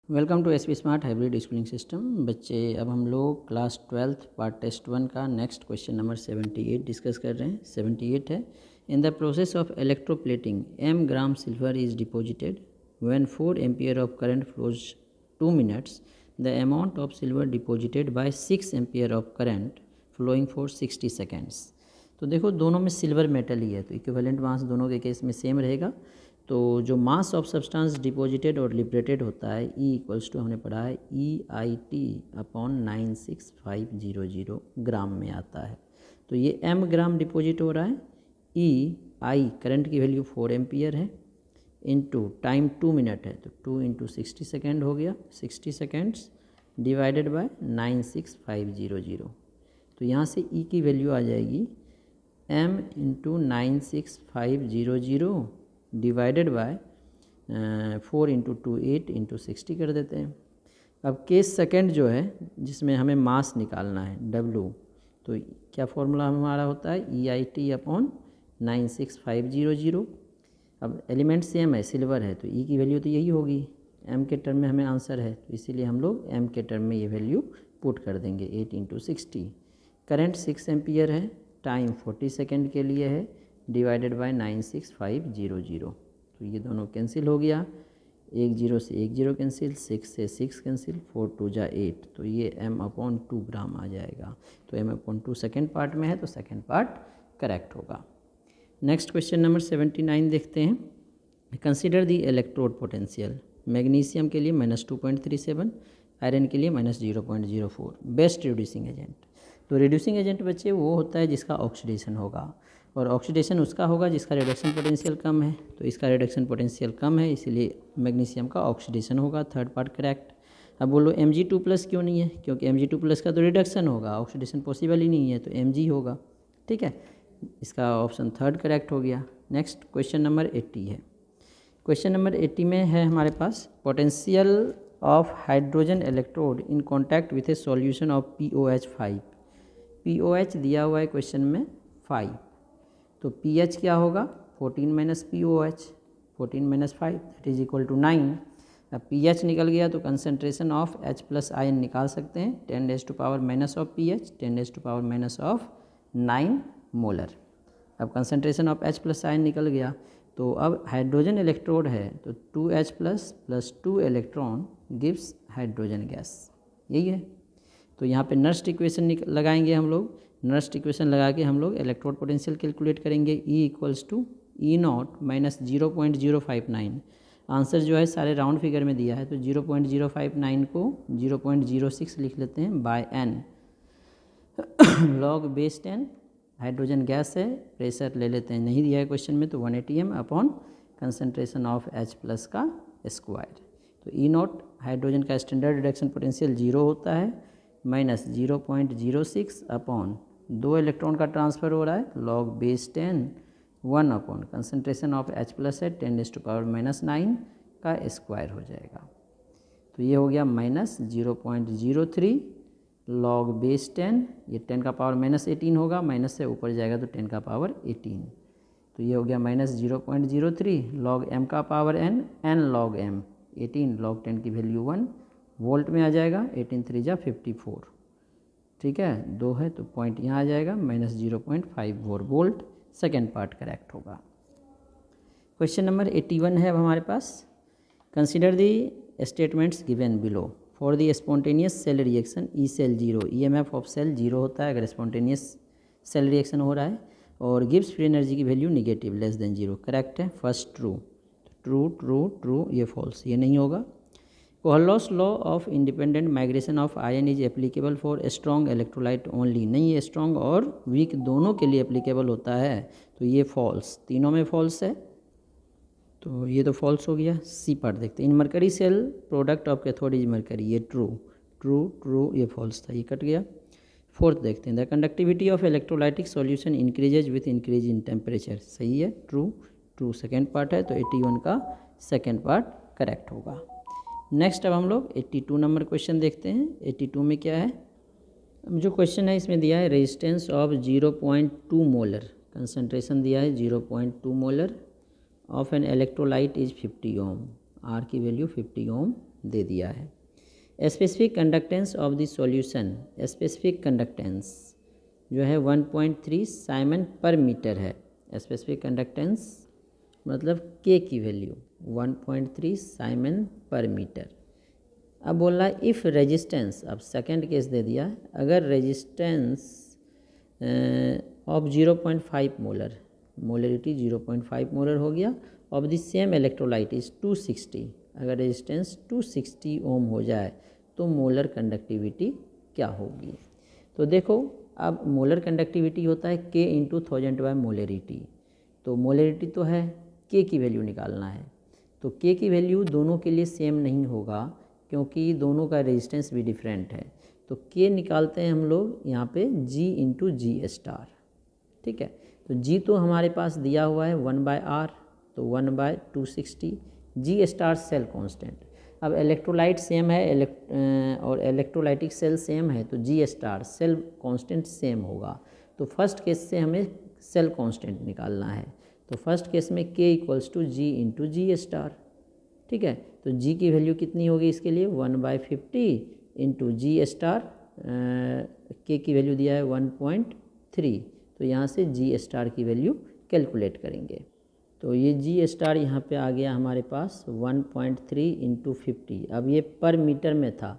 Welcome to SP smart hybrid schooling system. बच्चे, अब हम लोग क्लास 12th पार्ट टेस्ट 1 का नेक्स्ट क्वेश्चन नंबर 78 डिस्कस कर रहे हैं। 78 है, in the process of electroplating m gram silver is deposited when 4 ampere of current flows 2 minutes the amount of silver deposited by 6 ampere of current flowing for 60 seconds. तो देखो, दोनों में silver metal ही है, तो इक्विवेलेंट मास दोनों के case में same रहेगा। तो जो मास ऑफ सब्सटेंस डिपॉजिटेड और लिबरेटेड होता है ई इक्वल्स टू, हमने पढ़ा है EIT अपॉन 96500 ग्राम में आता है। तो ये m ग्राम डिपॉजिट हो रहा है। EI करंट की वैल्यू 4 एम्पियर है, इनटू टाइम 2 मिनट है, तो 2 इंटू 60 सेकेंड हो गया, 60 सेकेंड्स डिवाइडेड बाय 96500। तो यहाँ से E की वैल्यू आ जाएगी m into 96500 divided by 4 into 2 8 into 60 कर देते हैं। अब केस सेकेंड जो है, जिसमें हमें मास निकालना है W, तो क्या फॉर्मूला हमारा होता है EIT अपॉन 96500। अब एलिमेंट सेम है, सिल्वर है, तो E की वैल्यू तो यही होगी, M के टर्म में हमें आंसर है, तो इसीलिए हम लोग M के टर्म में ये वैल्यू पुट कर देंगे 8 इंटू 60। करेंट 6 एम्पियर है, टाइम 40 सेकेंड के लिए है, डिवाइडेड बाय 96500। तो ये दोनों कैंसिल हो गया, 1 0 से 1 0 कैंसिल, 6 से 6 कैंसिल, 4 2 जा 8, तो ये m अपॉन 2 ग्राम आ जाएगा। तो m अपॉन 2 सेकेंड पार्ट में है, तो सेकेंड पार्ट करेक्ट होगा। नेक्स्ट क्वेश्चन नंबर 79 देखते हैं। Consider the electrode potential. Magnesium के लिए -2.37, आयरन के लिए -0.04। Best reducing agent. तो रिड्यूसिंग एजेंट बच्चे वो होता है जिसका ऑक्सीडेशन होगा, और ऑक्सीडेशन उसका होगा जिसका रिडक्शन पोटेंशियल कम है। तो इसका रिडक्शन पोटेंशियल कम है, इसीलिए मैग्नीशियम का ऑक्सीडेशन होगा। Third part correct. अब बोलो Mg2+ क्यों नहीं है? क्योंकि Mg2+ का तो रिडक्शन होगा, ऑक्सीडेशन पॉसिबल ही नहीं है, तो Mg होगा। ठीक है, इसका ऑप्शन थर्ड करेक्ट हो गया। नेक्स्ट क्वेश्चन नंबर 80 है। क्वेश्चन नंबर 80 में है हमारे पास potential of hydrogen electrode in contact with a solution of POH5। POH दिया हुआ है क्वेश्चन में 5, तो pH क्या होगा? 14 minus POH, 14 minus 5 that is equal to 9। अब pH निकल गया तो कंसनट्रेशन ऑफ H+ आयन निकाल सकते हैं, 10 raise to power minus of PH, 10 raise to power minus of 9 molar. अब कंसनट्रेशन ऑफ H+ आयन निकल गया, तो अब हाइड्रोजन इलेक्ट्रोड है, तो 2H+ plus 2 electron gives hydrogen gas, यही है। तो यहाँ पे नर्स्ट इक्वेशन लगाएंगे हम लोग। नर्स्ट इक्वेशन लगा के हम लोग इलेक्ट्रोड पोटेंशियल कैलकुलेट करेंगे। E equals to E0 minus 0.059। Answer जो है सारे राउंड फिगर में दिया है, तो 0.059 को 0.06 लिख लेते हैं by n log base 10। Hydrogen gas है, प्रेशर ले लेते हैं, नहीं दिया है क्वेश्चन में, तो 180 m upon concentration of H+ का स्क्वायर। तो E0 हाइड्रोजन का स्टैंडर्ड रिडक्शन पोटेंशियल 0 होता है, माइनस 0.06 अपॉन 2 इलेक्ट्रॉन का ट्रांसफ़र हो रहा है, log base 10 1 upon concentration of H+ है 10 रेज़ टू पावर माइनस 9 का स्क्वायर हो जाएगा। तो ये हो गया माइनस 0.03 लॉग बेस 10, ये 10 का पावर माइनस 18 होगा, माइनस से ऊपर जाएगा तो 10 का पावर 18, तो ये हो गया माइनस 0.03 लॉग m का power n log m, 18 log 10 की वैल्यू 1 वोल्ट में आ जाएगा, 18 3 जा 54। ठीक है, 2 है तो पॉइंट यहाँ आ जाएगा, minus 0.54 volt. Second part correct होगा। क्वेश्चन नंबर 81 है अब हमारे पास। Consider the statements given below for the spontaneous cell reaction E cell 0। EMF of cell 0 होता है अगर स्पॉन्टेनियस सेल रिएक्शन हो रहा है, और गिव्स फ्री एनर्जी की value negative less than 0। Correct है, first true, true true true, ये फॉल्स, ये नहीं होगा। Kohlrausch law of independent migration of ion is applicable for strong electrolyte only. नहीं, ये स्ट्रॉन्ग और वीक दोनों के लिए एप्लीकेबल होता है, तो ये फॉल्स, तीनों में फॉल्स है, तो ये तो फॉल्स हो गया। सी पार्ट देखते हैं। In mercury cell product of cathode is mercury, ये ट्रू ट्रू ट्रू, ये फॉल्स था, ये कट गया। फोर्थ देखते हैं। The conductivity of electrolytic solution increases with increase in temperature, सही है, ट्रू ट्रू, सेकेंड पार्ट है, तो 81 का सेकेंड पार्ट करेक्ट होगा। नेक्स्ट अब हम लोग 82 नंबर क्वेश्चन देखते हैं। 82 में क्या है, जो क्वेश्चन है इसमें दिया है रेजिस्टेंस ऑफ 0.2 मोलर, कंसनट्रेशन दिया है 0.2 molar of an electrolyte is 50 ohm, R की वैल्यू 50 ओम दे दिया है। Specific conductance of the solution, specific conductance जो है 1.3 साइमन पर मीटर है। स्पेसिफिक कंडक्टेंस मतलब के की वैल्यू 1.3 साइमन पर मीटर। अब बोल रहा है इफ़ रेजिस्टेंस, अब सेकंड केस दे दिया, अगर resistance of 0.5 molar, molarity 0.5 molar हो गया, of the same electrolyte is 260, अगर रेजिस्टेंस 260 ओम हो जाए तो मोलर कंडक्टिविटी क्या होगी। तो देखो अब मोलर कंडक्टिविटी होता है के इंटू 1000 बाय मोलरिटी, तो मोलरिटी तो है, के की वैल्यू निकालना है। तो के की वैल्यू दोनों के लिए सेम नहीं होगा क्योंकि दोनों का रेजिस्टेंस भी डिफरेंट है। तो के निकालते हैं हम लोग यहाँ पे जी इंटू जी स्टार, ठीक है। तो जी तो हमारे पास दिया हुआ है 1/r, तो 1/260, जी स्टार सेल कांस्टेंट। अब इलेक्ट्रोलाइट सेम है और इलेक्ट्रोलाइटिक सेल सेम है तो जी स्टार सेल कांस्टेंट सेम होगा। तो फर्स्ट केस से हमें सेल कांस्टेंट निकालना है। तो फर्स्ट केस में K equals to G into G star, ठीक है। तो जी की वैल्यू कितनी होगी इसके लिए 1/50 इंटू जी स्टार, के की वैल्यू दिया है 1.3, तो यहाँ से जी स्टार की वैल्यू कैलकुलेट करेंगे। तो ये जी स्टार यहाँ पे आ गया हमारे पास 1.3 इंटू 50। अब ये पर मीटर में था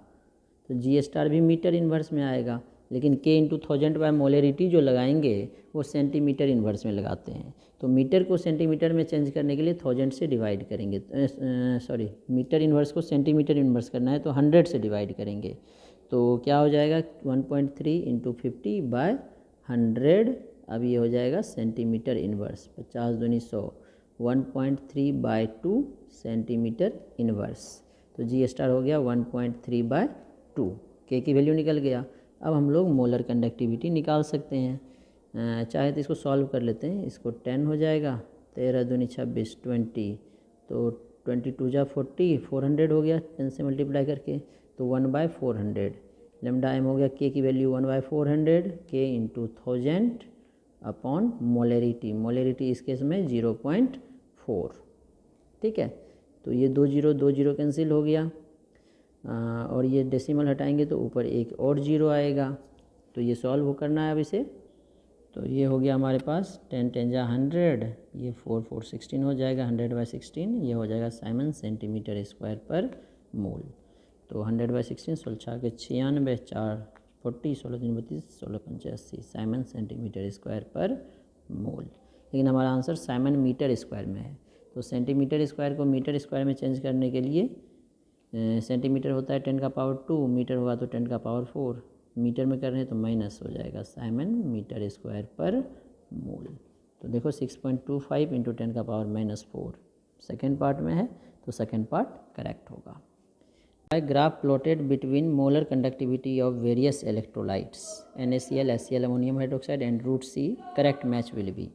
तो जी स्टार भी मीटर इन्वर्स में आएगा, लेकिन के इंटू 1000 बाय मोलरिटी जो लगाएंगे वो सेंटीमीटर इन्वर्स में लगाते हैं। तो मीटर को सेंटीमीटर में चेंज करने के लिए 1000 से डिवाइड करेंगे, सॉरी मीटर इन्वर्स को सेंटीमीटर इन्वर्स करना है तो 100 से डिवाइड करेंगे। तो क्या हो जाएगा 1.3 इंटू 50 बाय 100, अब ये हो जाएगा सेंटीमीटर इन्वर्स, 50 दूनी 100, 1.3/2 सेंटीमीटर इन्वर्स। तो जी स्टार हो गया 1.3/2, के की वैल्यू निकल गया। अब हम लोग मोलर कंडक्टिविटी निकाल सकते हैं, चाहे तो इसको सॉल्व कर लेते हैं। इसको 10 हो जाएगा, 13 दूनी 26, 20, तो 22 जा 40, 400 हो गया 10 से मल्टीप्लाई करके, तो 1/400 लेमडा एम हो गया। के की वैल्यू 1/400, के इंटू 1000 अपॉन मोलरिटी, मोलरिटी इस केस में 0.4, ठीक है। तो ये 2 जीरो कैंसिल हो गया, और ये डेसिमल हटाएंगे तो ऊपर एक और जीरो आएगा। तो ये सॉल्व करना है अब इसे। तो ये हो गया हमारे पास 10 10 जा 100, ये 4 4 16 हो जाएगा, 100/16 ये हो जाएगा साइमन सेंटीमीटर स्क्वायर पर मोल। तो 100/16 16 के 96, 4 40, 16 3 32, 16 85 साइमन सेंटीमीटर स्क्वायर पर मोल। लेकिन हमारा आंसर साइमन मीटर स्क्वायर में है। तो सेंटीमीटर स्क्वायर को मीटर स्क्वायर में चेंज करने के लिए सेंटीमीटर होता है 10⁻², मीटर होगा तो 10⁻4, मीटर में कर रहे हैं तो माइनस हो जाएगा साइमन मीटर स्क्वायर पर मोल। तो देखो 6.25 इंटू 10⁻⁻4 सेकेंड पार्ट में है, तो सेकेंड पार्ट करेक्ट होगा। Graph plotted between molar conductivity of various electrolytes NaCl, HCl, ammonium hydroxide and root C, correct match will be.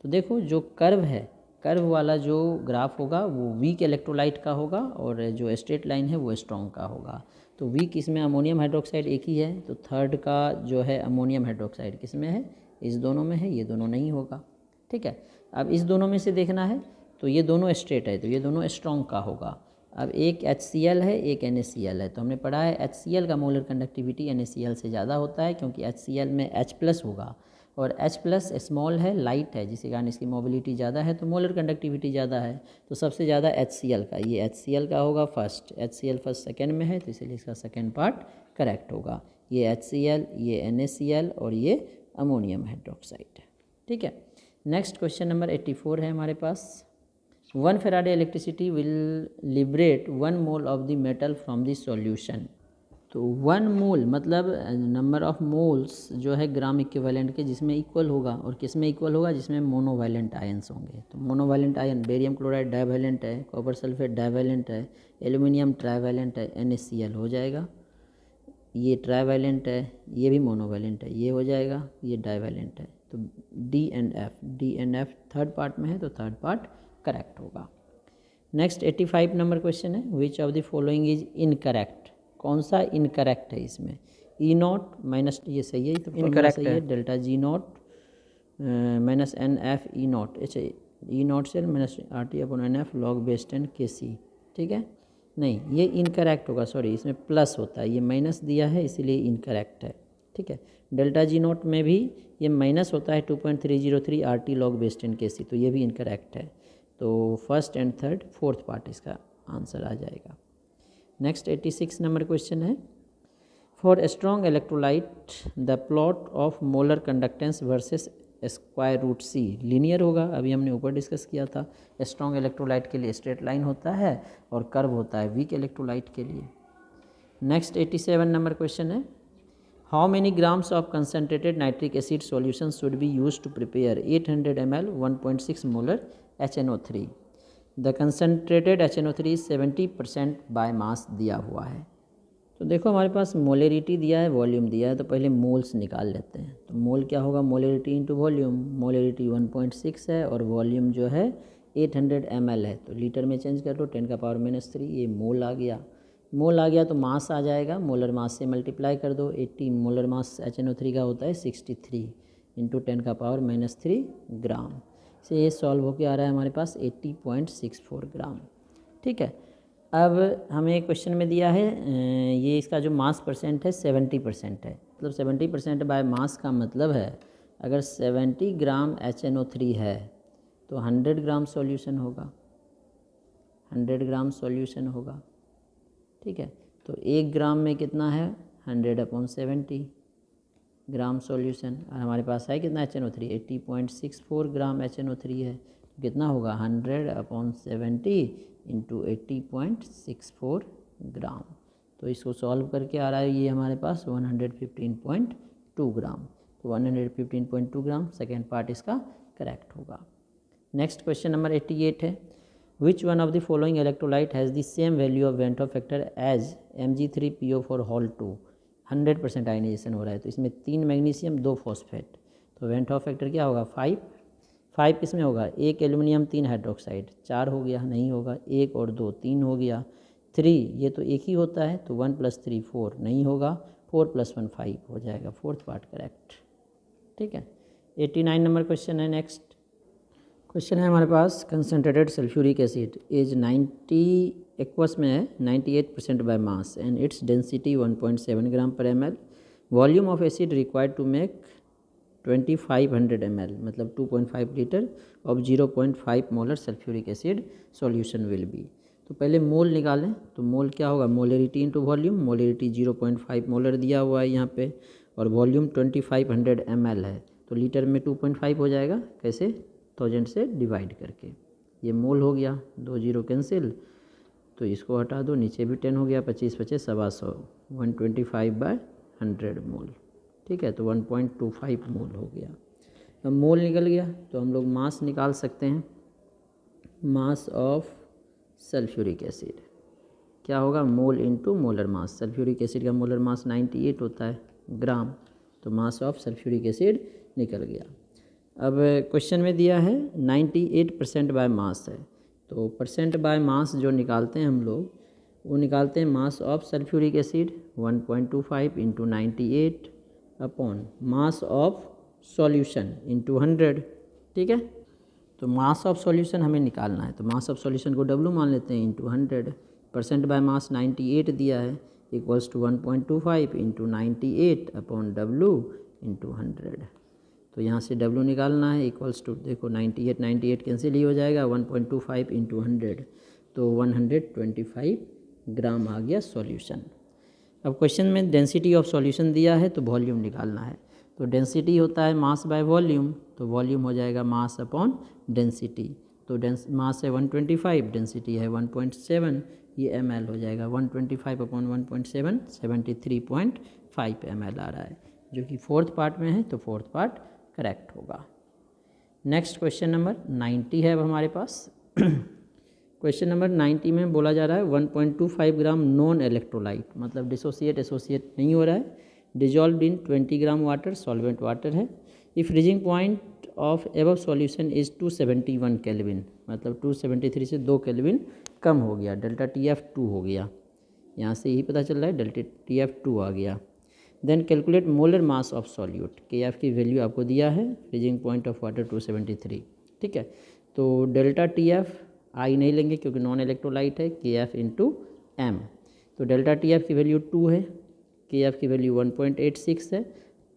तो देखो जो कर्व है, कर्व वाला जो ग्राफ होगा वो वीक इलेक्ट्रोलाइट का होगा और जो स्ट्रेट लाइन है वो स्ट्रॉन्ग का होगा। तो वीक इसमें अमोनियम हाइड्रोक्साइड एक ही है, तो थर्ड का जो है अमोनियम हाइड्रोक्साइड किस में है, इस दोनों में है, ये दोनों नहीं होगा, ठीक है। अब इस दोनों में से देखना है तो ये दोनों स्ट्रेट है तो ये दोनों स्ट्रॉन्ग का होगा। अब एक HCl है, एक NaCl है, तो हमने पढ़ा है HCl का मोलर कंडक्टिविटी NaCl से ज़्यादा होता है क्योंकि HCl में H+ होगा और H+ स्मॉल है, लाइट है, जिसके कारण इसकी मोबिलिटी ज़्यादा है तो मोलर कंडक्टिविटी ज़्यादा है। तो सबसे ज़्यादा HCl का, ये HCl का होगा फर्स्ट, HCl फर्स्ट सेकेंड में है तो इसलिए इसका सेकेंड पार्ट करेक्ट होगा। ये HCl, ये NaCl और ये अमोनियम हाइड्रोक्साइड, ठीक है। नेक्स्ट क्वेश्चन नंबर 84 है हमारे पास। 1 Faraday electricity will liberate 1 mole of the metal from the solution. तो 1 मोल मतलब नंबर ऑफ मोल्स जो है ग्राम इक्विवेलेंट के, जिसमें इक्वल होगा और किस में इक्वल होगा, जिसमें मोनोवैलेंट आयंस होंगे। तो monovalent ion barium chloride divalent है, कॉपर सल्फेट डाइवैलेंट है, एल्यूमिनियम ट्राइवैलेंट है, NaCl हो जाएगा। ये ट्राइवैलेंट है, ये भी मोनोवैलेंट है, ये हो जाएगा, ये डाइवैलेंट है। तो D and F third part में है तो थर्ड पार्ट करेक्ट होगा। नेक्स्ट 85 नंबर क्वेश्चन है, which of the following is incorrect, कौन सा इनकरेक्ट है इसमें। E0 माइनस, ये सही है, तो इनकरेक्ट है, delta G0 minus NF E0, अच्छा E0 से minus RT/NF log base 10 Kc, ठीक है। नहीं, ये इनकरेक्ट होगा, सॉरी, इसमें प्लस होता है, ये माइनस दिया है इसीलिए इनकरेक्ट है। ठीक है, डेल्टा जी नोट में भी ये माइनस होता है 2.303 RT log बेस 10 Kc, तो ये भी इनकरेक्ट है। तो first and third fourth part इसका आंसर आ जाएगा। नेक्स्ट 86 नंबर क्वेश्चन है, for strong electrolyte the plot of molar conductance versus square root C linear होगा। अभी हमने ऊपर डिस्कस किया था, स्ट्रॉन्ग इलेक्ट्रोलाइट के लिए स्ट्रेट लाइन होता है और कर्व होता है वीक इलेक्ट्रोलाइट के लिए। नेक्स्ट 87 नंबर क्वेश्चन है, how many grams of concentrated nitric acid solution should be use to prepare 800 ml 1.6 molar HNO3। The concentrated HNO3 70% by mass दिया हुआ है। तो देखो हमारे पास मोलरिटी दिया है, वॉल्यूम दिया है, तो पहले मोल्स निकाल लेते हैं। तो मोल क्या होगा, मोलरिटी इंटू वॉल्यूम। मोलरिटी 1.6 है और वॉल्यूम जो है 800 ml है, तो लीटर में चेंज कर लो 10⁻³ ये मोल आ गया। मोल आ गया तो मास आ जाएगा, मोलर मास से मल्टीप्लाई कर दो। 80 मोलर मास HNO3 का होता है 63 इंटू 10⁻³ ग्राम से ये सॉल्व होकर आ रहा है हमारे पास 80.64 ग्राम। ठीक है, अब हमें क्वेश्चन में दिया है ये इसका जो मास परसेंट है 70% है, मतलब 70% बाय मास का मतलब है अगर 70 ग्राम HNO3 है तो 100 ग्राम सॉल्यूशन होगा, 100 ग्राम सॉल्यूशन होगा। ठीक है, तो 1 ग्राम में कितना है 100/70 ग्राम सॉल्यूशन, और हमारे पास है कितना HNO3 80.64 ग्राम HNO3 है, तो कितना होगा 100/70 इंटू 80.64 ग्राम। तो इसको सॉल्व करके आ रहा है ये हमारे पास 115.2 ग्राम। तो 115.2 ग्राम सेकेंड पार्ट इसका करेक्ट होगा। नेक्स्ट क्वेश्चन नंबर 88 है, which one of the following electrolyte has the same value of van't Hoff factor as Mg3PO4 whole 2। 100% ionization हो रहा है, तो इसमें 3 मैग्नीशियम 2 फॉस्फेट, तो वेंट ऑफ फैक्टर क्या होगा 5 किसमें होगा, 1 एल्यूमिनियम 3 हाइड्रोक्साइड, 4 हो गया, नहीं होगा, 1 और 2 3 हो गया, 3 ये तो एक ही होता है तो 1 + 3 4 नहीं होगा, 4 + 1 5 हो जाएगा, फोर्थ पार्ट करेक्ट। ठीक है, 89 नंबर क्वेश्चन है। नेक्स्ट क्वेश्चन है हमारे पास, concentrated sulphuric acid as 90 aqueous में है 98% by mass and its density 1.7 gram per ml। Volume of acid required to make 2500 ml मतलब 2.5 litre of 0.5 molar sulphuric acid solution will be. तो पहले mole निकालें, तो मोल क्या होगा, molarity into volume. Molarity 0.5 molar दिया हुआ है यहाँ पे और वॉल्यूम 2500 ml है, तो लीटर में 2.5 हो जाएगा, कैसे 1000 से डिवाइड करके। ये मोल हो गया, 2 0 कैंसिल, तो इसको हटा दो, नीचे भी 10 हो गया, 25 25 125 125/100 मोल। ठीक है, तो 1.25 मोल हो गया। अब मोल निकल गया तो हम लोग मास निकाल सकते हैं। मास ऑफ सल्फ्यूरिक एसिड क्या होगा, mole into molar mass. Sulphuric acid का मोलर मास 98 होता है ग्राम, तो मास ऑफ सल्फ्यूरिक एसिड निकल गया। अब क्वेश्चन में दिया है 98% बाय मास है, तो परसेंट बाय मास जो निकालते हैं हम लोग, वो निकालते हैं mass of sulphuric acid 1.25 into 98 upon mass of solution into 100। ठीक है, तो मास ऑफ सॉल्यूशन हमें निकालना है, तो मास ऑफ सॉल्यूशन को W मान लेते हैं इंटू 100। परसेंट बाय मास 98 दिया है equals to 1.25 into 98 upon W into 100। तो यहाँ से W निकालना है इक्वल्स टू, देखो 98 कैंसिल ही हो जाएगा, 1.25 इंटू 100 तो 125 ग्राम आ गया सॉल्यूशन। अब क्वेश्चन में डेंसिटी ऑफ सॉल्यूशन दिया है तो वॉल्यूम निकालना है, तो डेंसिटी होता है मास बाय वॉल्यूम, तो वॉल्यूम हो जाएगा मास अपॉन डेंसिटी। तो मास है 125, डेंसिटी है 1.7, ये ml हो जाएगा, 125 अपॉन 1.7 73.5 ml आ रहा है, जो कि फोर्थ पार्ट में है, तो फोर्थ पार्ट करेक्ट होगा। नेक्स्ट क्वेश्चन नंबर 90 है अब हमारे पास। क्वेश्चन नंबर 90 में बोला जा रहा है 1.25 ग्राम नॉन इलेक्ट्रोलाइट, मतलब डिसोसिएट एसोसिएट नहीं हो रहा है, dissolve in 20 gram water, solvent water है। If freezing point of above solution is 271 kelvin, मतलब 273 से 2 केल्विन कम हो गया, डेल्टा TF 2 हो गया, यहाँ से यही पता चल रहा है डेल्टा TF 2 आ गया। Then calculate molar mass of solute, KF की वैल्यू आपको दिया है, फ्रीजिंग पॉइंट ऑफ वाटर 273। ठीक है, तो डेल्टा TF आई नहीं लेंगे क्योंकि नॉन इलेक्ट्रोलाइट है, KF इंटू m। तो डेल्टा टी एफ की वैल्यू 2 है, के एफ की वैल्यू 1.86 है,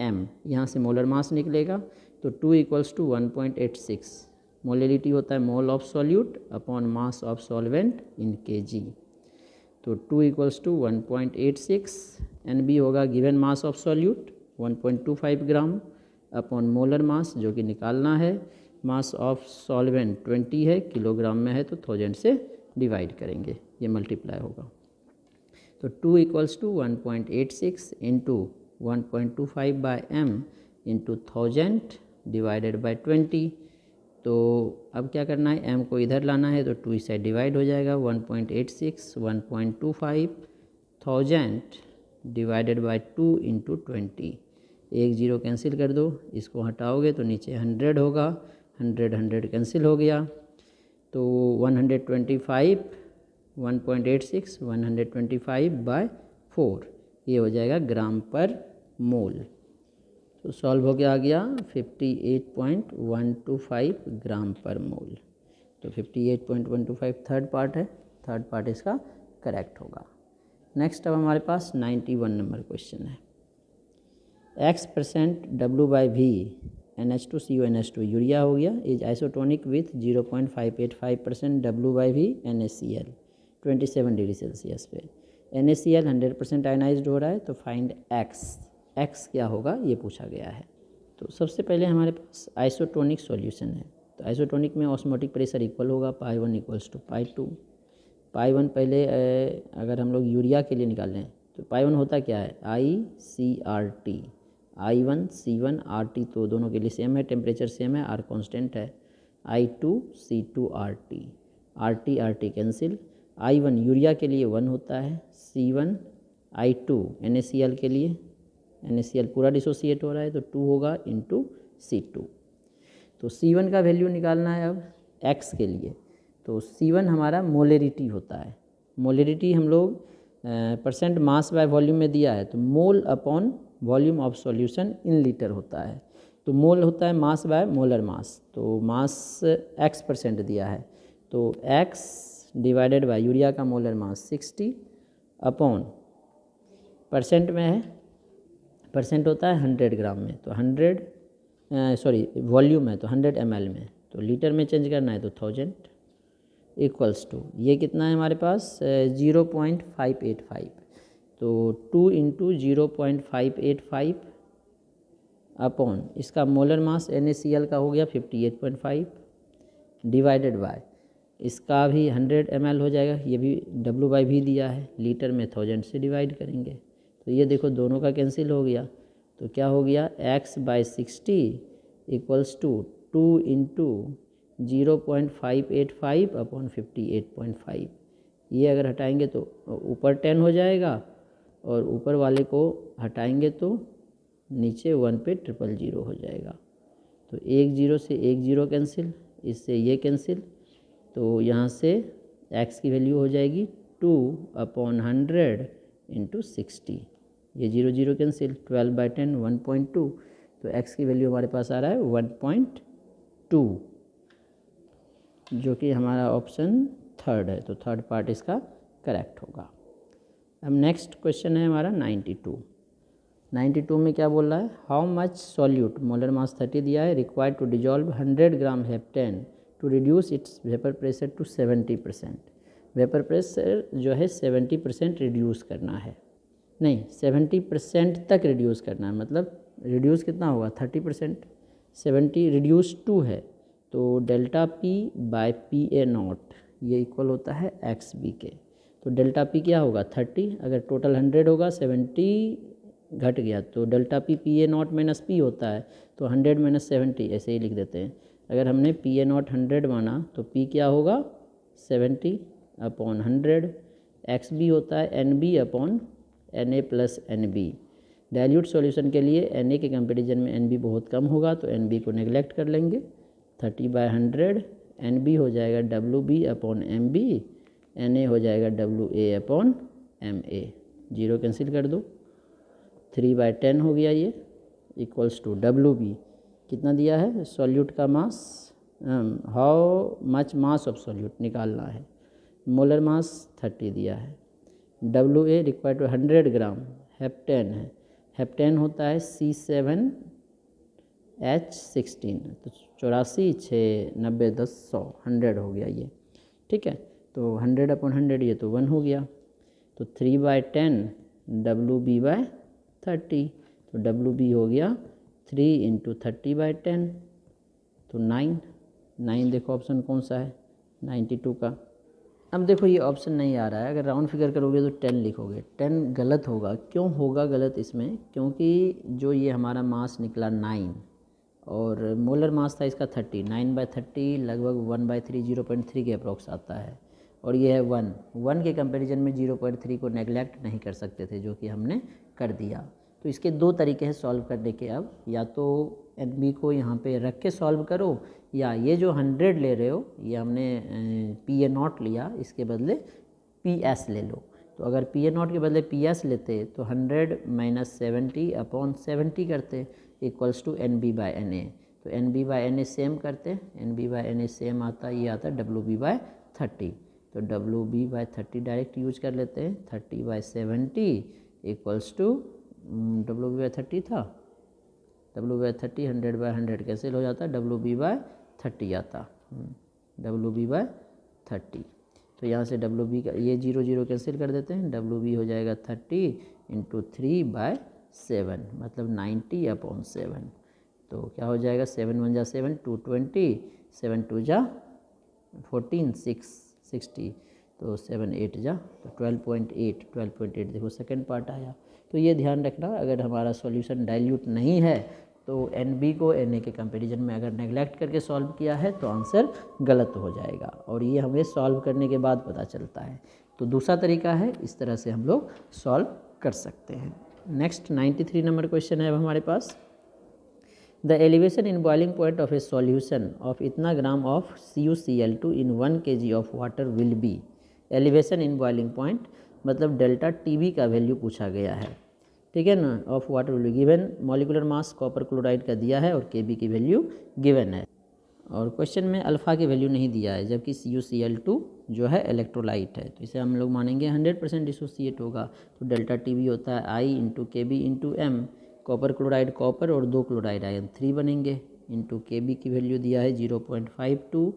m यहाँ से मोलर मास निकलेगा तो 2 = 1.86। मोलरिटी होता है mole of solute upon mass of solvent in kg। तो 2 = 1.86, NB होगा given mass of solute 1.25 gram upon molar mass जो कि निकालना है, मास ऑफ सॉल्वेंट 20 है, किलोग्राम में है तो 1000 से डिवाइड करेंगे, ये मल्टीप्लाई होगा। तो 2 = 1.86 into 1.25/m into 1000 divided by 20। तो अब क्या करना है, m को इधर लाना है तो 2 इस साइड डिवाइड हो जाएगा, 1.86 1.25 1000 डिवाइडेड बाई 2 इंटू 20। एक जीरो कैंसिल कर दो, इसको हटाओगे तो नीचे 100 होगा, 100 कैंसिल हो गया तो 125 1.86 125/4 ये हो जाएगा ग्राम पर मोल। तो सॉल्व हो गया, आ गया 58.125 ग्राम पर मोल। तो 58.125 थर्ड पार्ट है, थर्ड पार्ट इसका करेक्ट होगा। नेक्स्ट अब हमारे पास 91 नंबर क्वेश्चन है। X% W/V NH2CONH2 यूरिया हो गया is isotonic with 0.585% W/V NaCl 27 degree Celsius पे। NaCl 100% आयनाइज्ड हो रहा है तो फाइंड X क्या होगा ये पूछा गया है। तो सबसे पहले हमारे पास आइसोटोनिक सॉल्यूशन है, तो आइसोटोनिक में ऑस्मोटिक प्रेशर इक्वल होगा π1 = π2। π1 पहले अगर हम लोग यूरिया के लिए निकाल लें तो π1 होता क्या है, ICRT, I1 C1 RT तो दोनों के लिए सेम है, टेम्परेचर सेम है, R कांस्टेंट है, I2 C2 RT cancel, I1 urea के लिए 1 होता है, C1 I2 NaCl के लिए, NaCl पूरा डिसोसिएट हो रहा है तो 2 होगा इंटू C2। तो C1 का वैल्यू निकालना है अब X के लिए, तो C1 हमारा मोलरिटी होता है, मोलरिटी हम लोग परसेंट मास बाय वॉल्यूम में दिया है तो mole upon volume of solution in litre होता है। तो मोल होता है मास बाय मोलर मास, तो मास X% दिया है तो X डिवाइडेड बाय यूरिया का मोलर मास 60 अपॉन परसेंट में है, परसेंट होता है 100 ग्राम में तो 100 वॉल्यूम है तो 100 ml में, तो लीटर में चेंज करना है तो 1000 इक्वल्स टू ये कितना है हमारे पास 0.585। तो 2 इंटू 0.585 अपॉन इसका मोलर मास NaCl का हो गया 58.5 डिवाइडेड बाय इसका भी 100 ml हो जाएगा, ये भी W/V दिया है, लीटर में 1000 से डिवाइड करेंगे तो ये देखो दोनों का कैंसिल हो गया तो क्या हो गया X/60 equals to 2 into 0.585 upon 58.5। ये अगर हटाएंगे तो ऊपर 10 हो जाएगा और ऊपर वाले को हटाएंगे तो नीचे 1 पे 000 हो जाएगा। तो एक जीरो से एक जीरो कैंसिल, इससे ये कैंसिल, तो यहाँ से x की वैल्यू हो जाएगी 2/100 इंटू 60, ये 0 कैंसिल, 12/10 1.2, तो x की वैल्यू हमारे पास आ रहा है 1.2 जो कि हमारा ऑप्शन थर्ड है, तो थर्ड पार्ट इसका करेक्ट होगा। अब नेक्स्ट क्वेश्चन है हमारा 92 में क्या बोल रहा है, how much solute, molar mass 30 दिया है, required to dissolve 100 gram heptane to reduce its vapour pressure to 70%। Vapour pressure जो है 70% रिड्यूस करना है, नहीं 70% तक रिड्यूस करना है, मतलब रिड्यूस कितना होगा 30%, 70 रिड्यूस 2 है तो डेल्टा P/PA0 ये इक्वल होता है XB के। तो डेल्टा P क्या होगा 30, अगर टोटल 100 होगा 70 घट गया तो डेल्टा PA0 माइनस P होता है तो 100 माइनस 70 ऐसे ही लिख देते हैं। अगर हमने PA0 100 माना तो P क्या होगा 70/100, XB होता है NB upon Na plus NB। Dilute solution के लिए Na के कंपेरिजन में NB बहुत कम होगा तो NB को नेगलेक्ट कर लेंगे, 30/100 NB हो जाएगा WB/MB, Na हो जाएगा WA/MA, जीरो कैंसिल कर दो, 3/10 हो गया ये इक्वल्स टू WB कितना दिया है सॉल्यूट का मास, how much mass of solute निकालना है, मोलर मास 30 दिया है, WA required to 100 gram heptane है, हेप्टेन होता है C7H16, तो 84 6 90 10 100 100 हो गया ये, ठीक है। तो 100/100 ये तो 1 हो गया, तो 3/10 WB/30, तो WB हो गया 3 × 30/10, तो 9 देखो ऑप्शन कौन सा है 92 का। अब देखो ये ऑप्शन नहीं आ रहा है, अगर राउंड फिगर करोगे तो 10 लिखोगे, 10 गलत होगा। क्यों होगा गलत इसमें, क्योंकि जो ये हमारा मास निकला 9 और मोलर मास था इसका 30, 9/30 लगभग 1/3 0.3 के अप्रॉक्स आता है, और ये है 1 के कंपैरिजन में 0.3 को नेगलेक्ट नहीं कर सकते थे, जो कि हमने कर दिया। तो इसके दो तरीके हैं सॉल्व करने के। अब या तो NB को यहाँ पे रख के सॉल्व करो, या ये जो 100 ले रहे हो ये हमने PA0 लिया, इसके बदले PS ले लो। तो अगर PA0 के बदले PS लेते तो 100 - 70/70 करते इक्वल्स टू NB/NA। तो NB/NA सेम करते, NB/NA सेम आता, ये आता WB/30, तो WB/30 डायरेक्ट यूज कर लेते हैं। 30/70 इक्वल्स टू WB/30 था, WB/30 100/100 कैंसिल हो जाता, WB/30 आता, WB/30। तो यहाँ से WB का ये 0 0 कैंसिल कर देते हैं, WB हो जाएगा 30 × 3/7 मतलब 90/7। तो क्या हो जाएगा 7 1 जा 7 220, 7 2 जा 14 6 60, तो 7 8 जा तो 12.8 देखो सेकंड पार्ट आया। तो ये ध्यान रखना, अगर हमारा सॉल्यूशन डाइल्यूट नहीं है तो NB को NA के कंपैरिजन में अगर नेगलेक्ट करके सॉल्व किया है तो आंसर गलत हो जाएगा, और ये हमें सॉल्व करने के बाद पता चलता है। तो दूसरा तरीका है, इस तरह से हम लोग सॉल्व कर सकते हैं। नेक्स्ट 93 नंबर क्वेश्चन है अब हमारे पास। The elevation in boiling point of a solution of इतना ग्राम ऑफ CuCl2 इन 1 kg of water will be. Elevation in boiling point मतलब डेल्टा TB का वैल्यू पूछा गया है, ठीक है ना, of water will be given. Molecular mass copper chloride का दिया है और Kb की वैल्यू गिवन है, और क्वेश्चन में अल्फ़ा की वैल्यू नहीं दिया है, जबकि CuCl2 जो है इलेक्ट्रोलाइट है, तो इसे हम लोग मानेंगे 100% डिसोसिएट होगा। तो डेल्टा TB होता है I × Kb × M, copper chloride copper और 2 क्लोराइड आयन 3 बनेंगे, इंटू Kb की वैल्यू दिया है 0.52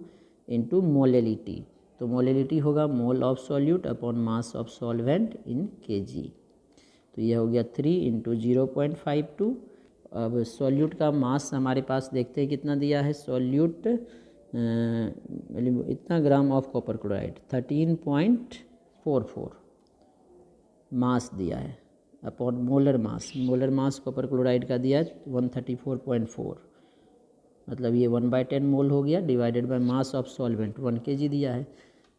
इंटू मोलेलिटी, तो मोलेलिटी होगा mole of solute upon mass of solvent in Kg। तो ये हो गया 3 × 0.52। अब सॉल्यूट का मास हमारे पास देखते हैं कितना दिया है, सॉल्यूट इतना ग्राम ऑफ कॉपर क्लोराइड 13.44 मास दिया है upon molar mass copper chloride का दिया है 134.4, मतलब ये 1/10 मोल हो गया, divided by mass of solvent 1 kg दिया है।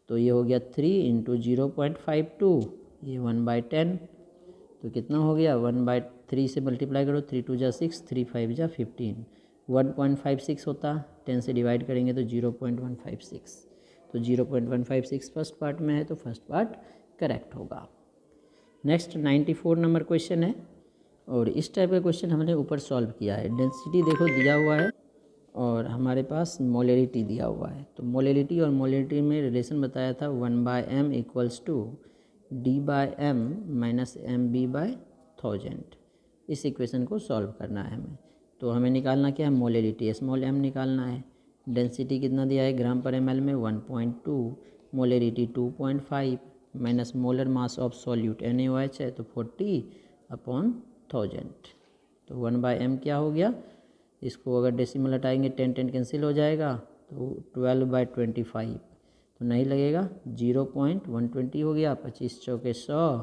तो ये हो गया 3 × 0.52, ये 1/10, तो कितना हो गया 1/3 से मल्टीप्लाई करो, 3 2 जा 6, 3 5 जा 15, 1.56 होता, 10 से डिवाइड करेंगे तो 0.156, तो 0.156 फर्स्ट पार्ट में है, तो फर्स्ट पार्ट करेक्ट होगा। नेक्स्ट 94 नंबर क्वेश्चन है, और इस टाइप का क्वेश्चन हमने ऊपर सॉल्व किया है। डेंसिटी देखो दिया हुआ है और हमारे पास मोलेरिटी दिया हुआ है, तो मोलेरिटी और मोलेरिटी में रिलेशन बताया था 1/m equals to D/m minus MB/1000। इस इक्वेशन को सॉल्व करना है हमें, तो हमें निकालना क्या है, मोलेरिटी स्मॉल m निकालना है। डेंसिटी कितना दिया है ग्राम पर ml में 1.2, मोलेरिटी 2.5 minus molar mass of solute NaOH है तो 40/1000, तो 1/m क्या हो गया, इसको अगर डेसिमल हटाएंगे 10 10 कैंसिल हो जाएगा, तो 12/25 तो नहीं लगेगा, 0.120 हो गया, 25 चौके 100,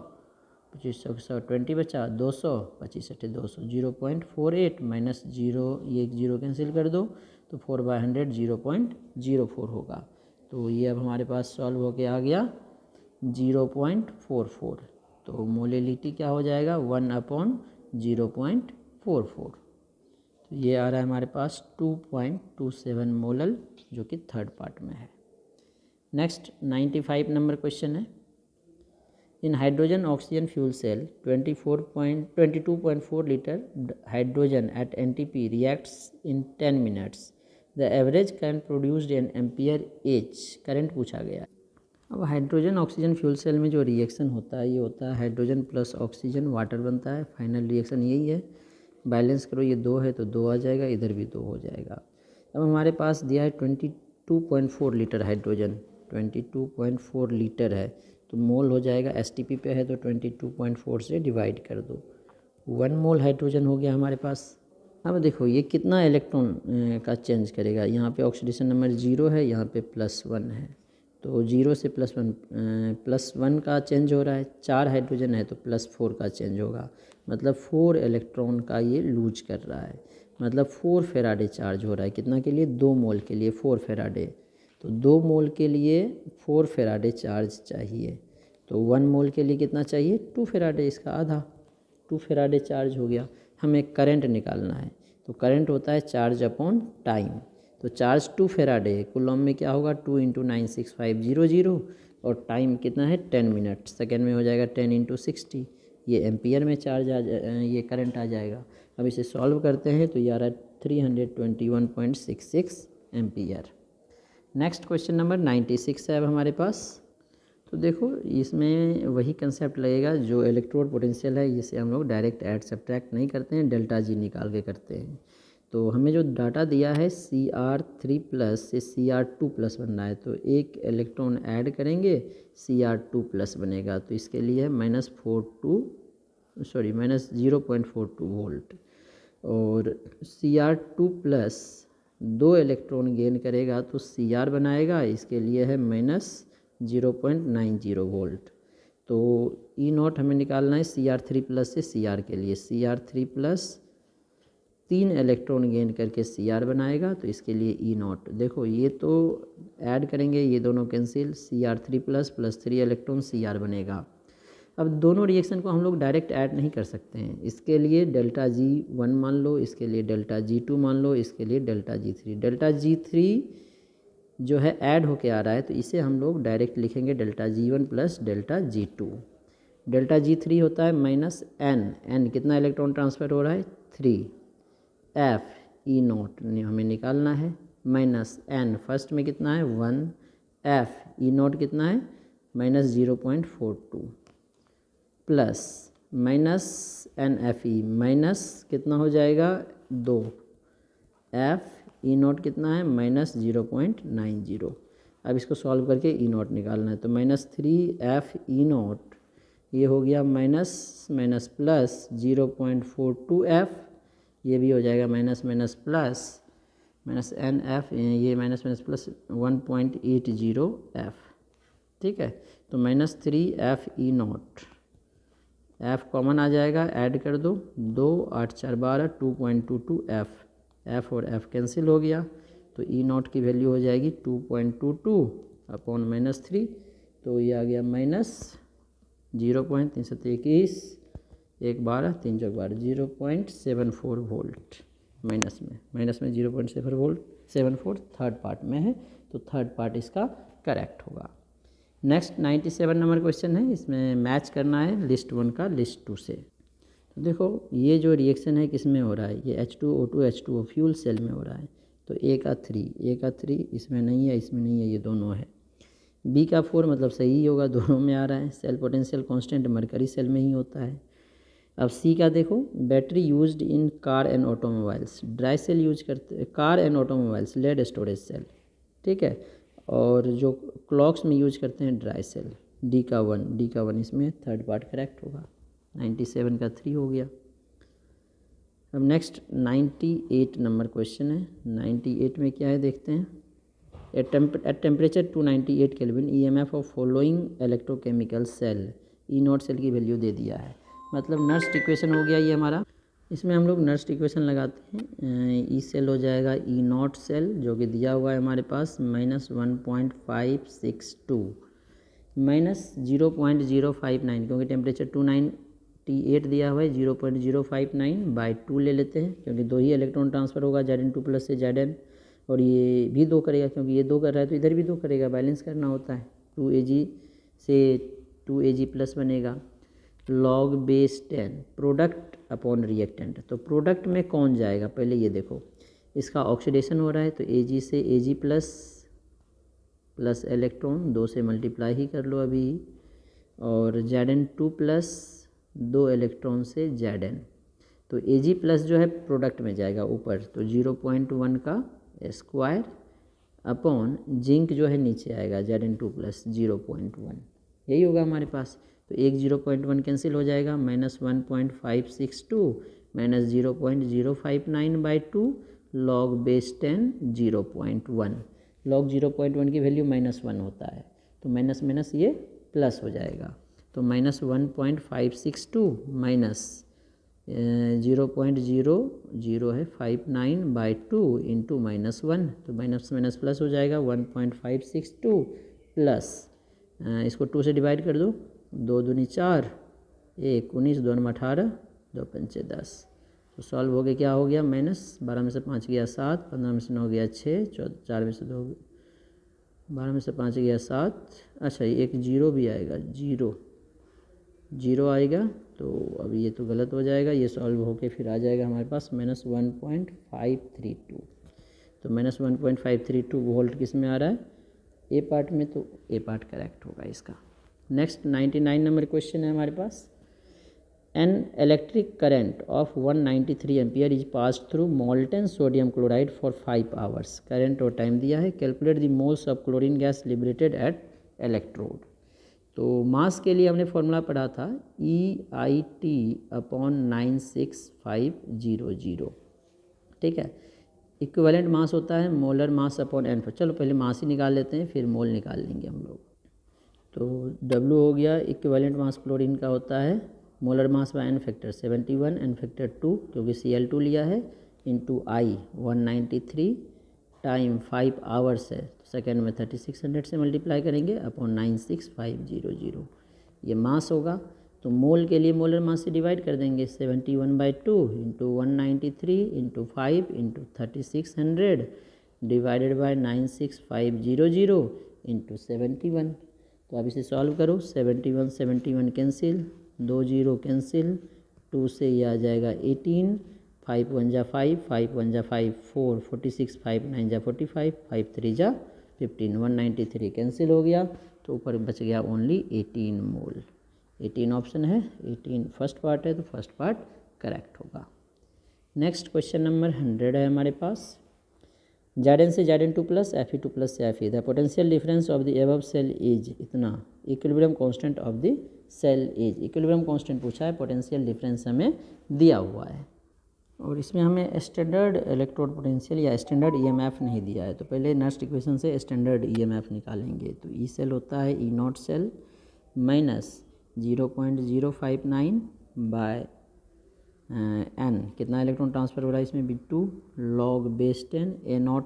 25 चौके 100 20 बचा 200, 25 अट्ठे 200, 0.48 माइनस 0, ये 0 कैंसिल कर दो, तो 4/100 0.04 होगा। तो ये अब हमारे पास सॉल्व होके आ गया 0.44, तो मोलेलिटी क्या हो जाएगा 1/0.44, तो ये आ रहा है हमारे पास 2.27 मोलल, जो कि थर्ड पार्ट में है। नेक्स्ट 95 नंबर क्वेश्चन है। In hydrogen oxygen fuel cell 22.4 litre hydrogen at NTP reacts in 10 minutes, the average current produced in ampere H, current पूछा गया है। अब हाइड्रोजन ऑक्सीजन फ्यूल सेल में जो रिएक्शन होता है ये होता है हाइड्रोजन प्लस ऑक्सीजन वाटर बनता है। फाइनल रिएक्शन यही है। बैलेंस करो, ये 2 है तो 2 आ जाएगा, इधर भी 2 हो जाएगा। अब हमारे पास दिया है 22.4 लीटर हाइड्रोजन, 22.4 लीटर है तो मोल हो जाएगा, एसटीपी पे है तो 22.4 से डिवाइड कर दो, 1 मोल हाइड्रोजन हो गया हमारे पास। अब देखो ये कितना इलेक्ट्रॉन का चेंज करेगा। यहाँ पे ऑक्सीडेशन नंबर 0 है, यहाँ पे +1 है तो 0 से +1 का चेंज हो रहा है। 4 हाइड्रोजन है तो +4 का चेंज होगा, मतलब 4 इलेक्ट्रॉन का ये लूज कर रहा है, मतलब 4 फेराडे चार्ज हो रहा है। कितना के लिए? 2 मोल के लिए 4 फेराडे। तो 2 मोल के लिए 4 फेराडे चार्ज चाहिए, तो 1 मोल के लिए कितना चाहिए? 2 फेराडे, इसका आधा, 2 फेराडे चार्ज हो गया। हमें करंट निकालना है, तो करंट होता है चार्ज अपॉन टाइम। तो चार्ज 2 फेराडे है, कूलम में क्या होगा? 2 × 96500 और टाइम कितना है? 10 मिनट, सेकेंड में हो जाएगा 10 × 60। ये एम्पियर में चार्ज ये करंट आ जाएगा। अब इसे सॉल्व करते हैं तो ये आ रहा है 321.66 एम्पियर। नेक्स्ट क्वेश्चन नंबर 96 है अब हमारे पास। तो देखो इसमें वही कंसेप्ट लगेगा जो इलेक्ट्रोड पोटेंशियल है, इसे हम लोग डायरेक्ट ऐड सब्ट्रैक्ट नहीं करते हैं, डेल्टा जी निकाल के करते हैं। तो हमें जो डाटा दिया है Cr3+ से Cr2+ बनना है, तो एक इलेक्ट्रॉन ऐड करेंगे Cr2+ बनेगा, तो इसके लिए -0.42 वोल्ट। और Cr2+ 2 इलेक्ट्रॉन गेन करेगा तो Cr बनाएगा, इसके लिए है -0.90 वोल्ट। तो E0 हमें निकालना है Cr3+ से Cr के लिए। Cr3+ 3 इलेक्ट्रॉन गेन करके Cr बनाएगा, तो इसके लिए E0। देखो ये तो ऐड करेंगे, ये दोनों कैंसिल, Cr3+ + 3 इलेक्ट्रॉन Cr बनेगा। अब दोनों रिएक्शन को हम लोग डायरेक्ट ऐड नहीं कर सकते हैं, इसके लिए डेल्टा G1 मान लो, इसके लिए डेल्टा G2 मान लो, इसके लिए डेल्टा G3। डेल्टा G3 जो है ऐड होके आ रहा है, तो इसे हम लोग डायरेक्ट लिखेंगे delta G1 + delta G2। Delta G3 होता है -n कितना इलेक्ट्रॉन ट्रांसफ़र हो रहा है? 3। F E0 हमें निकालना है, -n फर्स्ट में कितना है? 1। F E0 कितना है? -0.42 प्लस -NFE माइनस कितना हो जाएगा? 2। F E0 कितना है? -0.90। अब इसको सॉल्व करके E0 निकालना है, तो -3F E0 ये हो गया माइनस प्लस 0.42F, ये भी हो जाएगा माइनस प्लस -NF, ये माइनस प्लस 1.80F। ठीक है, तो -3F E0, F कॉमन आ जाएगा, ऐड कर दो, 2 8 4 12 2.22F, F और F कैंसिल हो गया, तो E0 की वैल्यू हो जाएगी 2.22 अपॉन -3, तो ये आ गया -0.321 1 12 3 4 12 0.74 वोल्ट। माइनस में 0.74 थर्ड पार्ट में है, तो थर्ड पार्ट इसका करेक्ट होगा। नेक्स्ट 97 नंबर क्वेश्चन है, इसमें मैच करना है लिस्ट 1 का लिस्ट 2 से। तो देखो ये जो रिएक्शन है किस में हो रहा है? ये H2O2 H2O फ्यूल सेल में हो रहा है, तो A का 3 इसमें नहीं है, इसमें नहीं है, ये दोनों है। B का 4 मतलब सही ही होगा, दोनों में आ रहा है। Cell potential constant mercury cell में ही होता है। अब C का देखो, battery used in car and automobiles, dry cell use करते, car and automobiles lead storage cell, ठीक है। और जो क्लॉक्स में यूज करते हैं ड्राई सेल, D का 1 इसमें थर्ड पार्ट करेक्ट होगा। 97 का 3 हो गया। अब नेक्स्ट 98 नंबर क्वेश्चन है। 98 में क्या है देखते हैं। At temperature 298 kelvin EMF of following electrochemical cell, E0 cell की वैल्यू दे दिया है, मतलब नर्स्ट इक्वेशन हो गया ये हमारा। इसमें हम लोग नर्स्ट इक्वेशन लगाते हैं, ई सेल हो जाएगा E0 सेल जो कि दिया हुआ है हमारे पास -1.562 -0.059, क्योंकि टेम्परेचर 298 दिया हुआ है, 0.059/2 ले लेते हैं, क्योंकि 2 ही इलेक्ट्रॉन ट्रांसफ़र होगा Zn2+ से Zn, और ये भी 2 करेगा, क्योंकि ये 2 कर रहा है तो इधर भी 2 करेगा, बैलेंस करना होता है। 2Ag से 2Ag+ बनेगा। log base 10 product upon reactant, तो प्रोडक्ट में कौन जाएगा पहले ये देखो, इसका ऑक्सीडेशन हो रहा है तो Ag से Ag+ प्लस इलेक्ट्रॉन 2 से मल्टीप्लाई ही कर लो अभी, और Zn2 प्लस 2 इलेक्ट्रॉन से Zn, तो Ag प्लस जो है प्रोडक्ट में जाएगा ऊपर, तो 0.1 का स्क्वायर अपॉन जिंक जो है नीचे आएगा Zn2 प्लस 0.1, यही होगा हमारे पास। तो एक 0.1 कैंसिल हो जाएगा, -1.562 माइनस 0.059/2 लॉग बेस 10 0.1, लॉग 0.1 की वैल्यू -1 होता है, तो माइनस माइनस ये प्लस हो जाएगा, तो -1.562 माइनस 0.00 है 59/2 इंटू -1, तो माइनस माइनस प्लस हो जाएगा 1.562 प्लस, इसको 2 से डिवाइड कर दो, 2 दूनी 4, 1 19, 2 में 18, 2 पंचे 10, तो सॉल्व हो गया, क्या हो गया -12 में से 5 गया 7, 15 में से 9 गया 6, 4 में से 2, 12 में से 5 गया 7, अच्छा एक जीरो भी आएगा, जीरो आएगा, तो अभी ये तो गलत हो जाएगा, ये सॉल्व होके फिर आ जाएगा हमारे पास -1.532, तो -1.532 वोल्ट किस में आ रहा है, ए पार्ट में, तो ए पार्ट करेक्ट होगा इसका। नेक्स्ट 99 नंबर क्वेश्चन है हमारे पास, an electric current of 193 ampere is pass through molten sodium chloride for 5 hours, current और टाइम दिया है, calculate the moles of chlorine gas liberated at electrode. तो मास के लिए हमने फॉर्मूला पढ़ा था EIT/96,500, ठीक है। इक्विवेलेंट मास होता है मोलर मास अपॉन एन, चलो पहले मास ही निकाल लेते हैं, फिर मोल निकाल लेंगे हम लोग। तो W हो गया, इक्विवेलेंट मास क्लोरीन का होता है molar mass by n factor 71, n factor 2 क्योंकि Cl2 लिया है, इंटू I 193 टाइम 5 आवर्स है, तो सेकेंड में 3600 से मल्टीप्लाई करेंगे अपॉन 96500, ये मास होगा। तो मोल के लिए मोलर मास से डिवाइड कर देंगे, 71/2 into 193 into 5 into 3600 divided by 96500 into 71, तो अब इसे सॉल्व करो, 71 कैंसिल, 2 0 कैंसिल, 2 से ये आ जाएगा 18, 5 1 जा 5, 5 1 जा 5 4, 46, 5 9 जा 45, 5 3 जा 15, 193 कैंसिल हो गया, तो ऊपर बच गया ओनली 18 मोल, 18 ऑप्शन है, 18 फर्स्ट पार्ट है, तो फर्स्ट पार्ट करेक्ट होगा। नेक्स्ट क्वेश्चन नंबर 100 है हमारे पास, Zn से Zn2 प्लस Fe2 प्लस से Fe, the potential difference of the above cell is इतना, equilibrium constant of the cell is, equilibrium constant पूछा है, पोटेंशियल डिफरेंस हमें दिया हुआ है, और इसमें हमें स्टैंडर्ड इलेक्ट्रोड पोटेंशियल या स्टैंडर्ड EMF नहीं दिया है, तो पहले नेक्स्ट इक्वेशन से स्टैंडर्ड EMF निकालेंगे। तो ई सेल होता है E0 cell minus 0.059 by n, कितना इलेक्ट्रॉन ट्रांसफर हो रहा है इसमें भी 2 log base 10 A0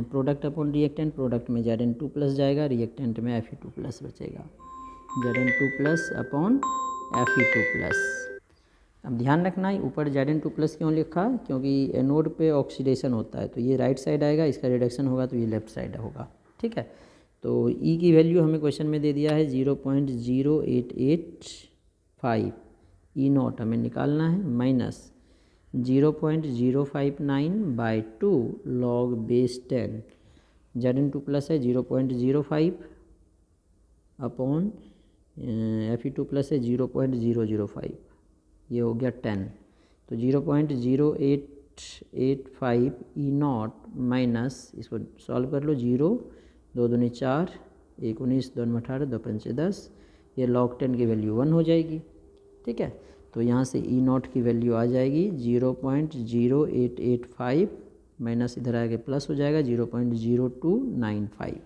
product upon reactant, product में Zn2 प्लस जाएगा, रिएक्टेंट में Fe2 प्लस बचेगा, Zn2 plus upon Fe2 plus. अब ध्यान रखना है ऊपर Zn2 प्लस क्यों लिखा, क्योंकि एनोड पे ऑक्सीडेशन होता है, तो ये राइट साइड आएगा, इसका रिडक्शन होगा तो ये लेफ्ट साइड होगा, ठीक है। तो E की वैल्यू हमें क्वेश्चन में दे दिया है 0.0885, E0 हमें निकालना है, minus 0.059/2 log base 10, Zn2 plus है 0.05 अपॉन Fe2 प्लस है 0.005, ये हो गया 10, तो 0.0885 E0 माइनस, इसको सॉल्व कर लो, 0 2 दूनी 4, 1 19, 2 में 18, 2 पंचे 10, ये log 10 की वैल्यू 1 हो जाएगी, ठीक है। तो यहाँ से E0 की वैल्यू आ जाएगी 0.0885 माइनस इधर आगे प्लस हो जाएगा 0.0295,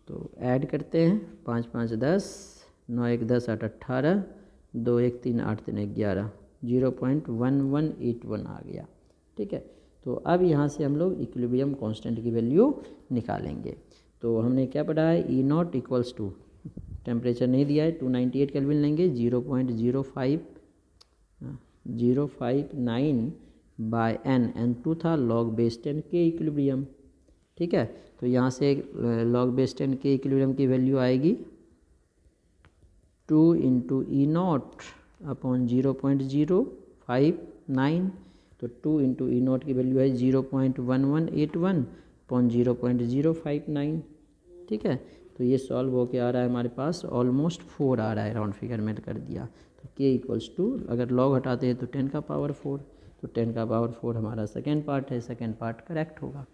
तो ऐड करते हैं, 5 5 10, 9 1 10, 8 18, 2 1 3, 8 3 11, 0.1181 आ गया, ठीक है। तो अब यहाँ से हम लोग इक्विलिब्रियम कांस्टेंट की वैल्यू निकालेंगे। तो हमने क्या पढ़ा है, E0 इक्वल्स टू, टेम्परेचर नहीं दिया है, 298 केल्विन लेंगे, 0.059 बाय एन, N2 था, लॉग बेस 10 के इक्विलिब्रियम, ठीक है। तो यहाँ से लॉग बेस 10 के इक्विलिब्रियम की वैल्यू आएगी 2 इंटू E0 अपॉन 0.059, तो 2 इंटू E0 की वैल्यू है 0.1181 अपॉन 0.059, ठीक है। तो ये सॉल्व होके आ रहा है हमारे पास ऑलमोस्ट 4 आ रहा है, राउंड फिगर में कर दिया। तो k इक्वल्स टू, अगर लॉग हटाते हैं तो 10 का पावर 4, तो 10 का पावर 4 हमारा सेकेंड पार्ट है, सेकेंड पार्ट करेक्ट होगा।